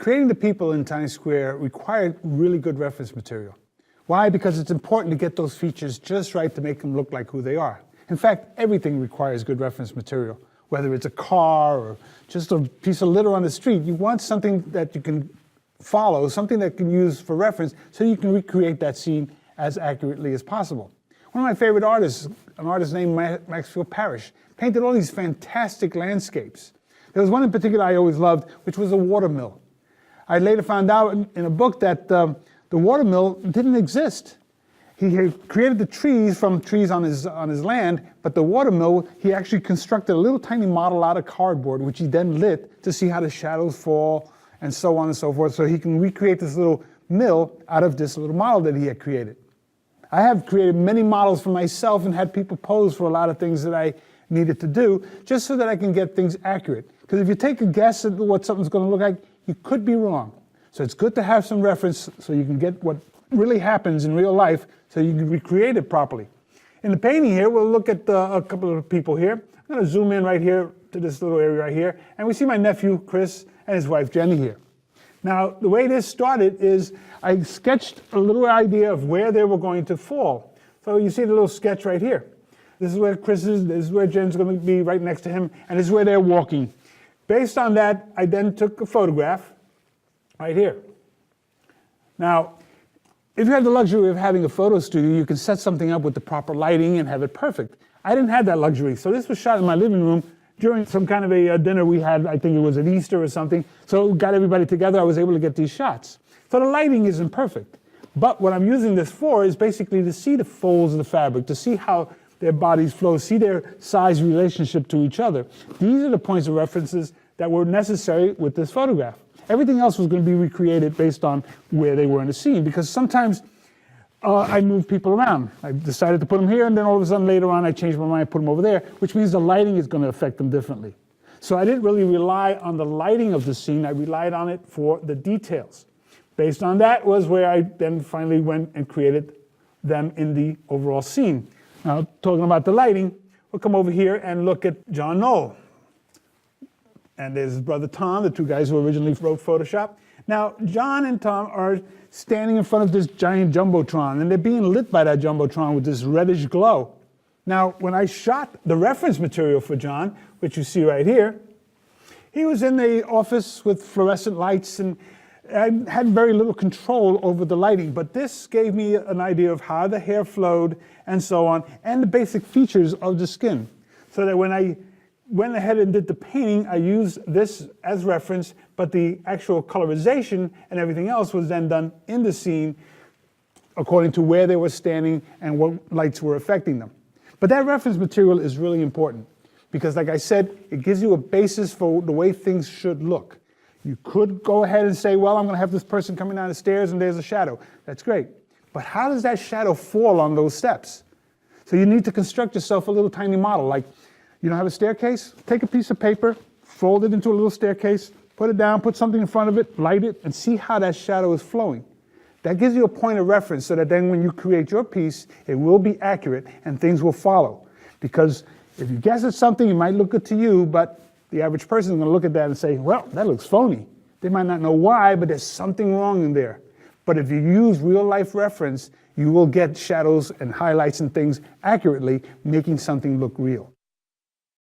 Creating the people in Times Square required really good reference material. Why? Because it's important to get those features just right to make them look like who they are. In fact, everything requires good reference material. Whether it's a car or just a piece of litter on the street, you want something that you can follow, something that you can use for reference so you can recreate that scene as accurately as possible. One of my favorite artists, an artist named Maxfield Parrish, painted all these fantastic landscapes. There was one in particular I always loved, which was a watermill. I later found out in a book that the watermill didn't exist. He had created the trees from trees on his land, but the watermill, he actually constructed a little tiny model out of cardboard, which he then lit to see how the shadows fall and so on and so forth, so he can recreate this little mill out of this little model that he had created. I have created many models for myself and had people pose for a lot of things that I needed to do, just so that I can get things accurate. Because if you take a guess at what something's going to look like, you could be wrong. So it's good to have some reference so you can get what really happens in real life so you can recreate it properly. In the painting here, we'll look at a couple of people here. I'm going to zoom in right here to this little area right here, and we see my nephew, Chris, and his wife, Jenny, here. Now, the way this started is I sketched a little idea of where they were going to fall. So you see the little sketch right here. This is where Chris is, this is where Jen's going to be right next to him, and this is where they're walking. Based on that, I then took a photograph right here. Now, if you have the luxury of having a photo studio, you can set something up with the proper lighting and have it perfect. I didn't have that luxury, so this was shot in my living room during some kind of a dinner we had. I think it was at Easter or something. So got everybody together, I was able to get these shots. So the lighting isn't perfect. But what I'm using this for is basically to see the folds of the fabric, to see how their bodies flow, see their size relationship to each other. These are the points of references that were necessary with this photograph. Everything else was going to be recreated based on where they were in the scene, because sometimes I move people around. I decided to put them here, and then all of a sudden later on I changed my mind, put them over there, which means the lighting is going to affect them differently. So I didn't really rely on the lighting of the scene, I relied on it for the details. Based on that was where I then finally went and created them in the overall scene. Now, talking about the lighting, we'll come over here and look at John Knoll. And there's his brother Tom, the two guys who originally wrote Photoshop. Now, John and Tom are standing in front of this giant Jumbotron, and they're being lit by that Jumbotron with this reddish glow. Now, when I shot the reference material for John, which you see right here, he was in the office with fluorescent lights, and I had very little control over the lighting, but this gave me an idea of how the hair flowed and so on, and the basic features of the skin. So that when I went ahead and did the painting, I used this as reference, but the actual colorization and everything else was then done in the scene according to where they were standing and what lights were affecting them. But that reference material is really important because, like I said, it gives you a basis for the way things should look. You could go ahead and say, well, I'm going to have this person coming down the stairs and there's a shadow. That's great. But how does that shadow fall on those steps? So you need to construct yourself a little tiny model. Like, you don't have a staircase? Take a piece of paper, fold it into a little staircase, put it down, put something in front of it, light it, and see how that shadow is flowing. That gives you a point of reference so that then when you create your piece, it will be accurate and things will follow. Because if you guess at something, it might look good to you, but the average person is going to look at that and say, well, that looks phony. They might not know why, but there's something wrong in there. But if you use real-life reference, you will get shadows and highlights and things accurately, making something look real.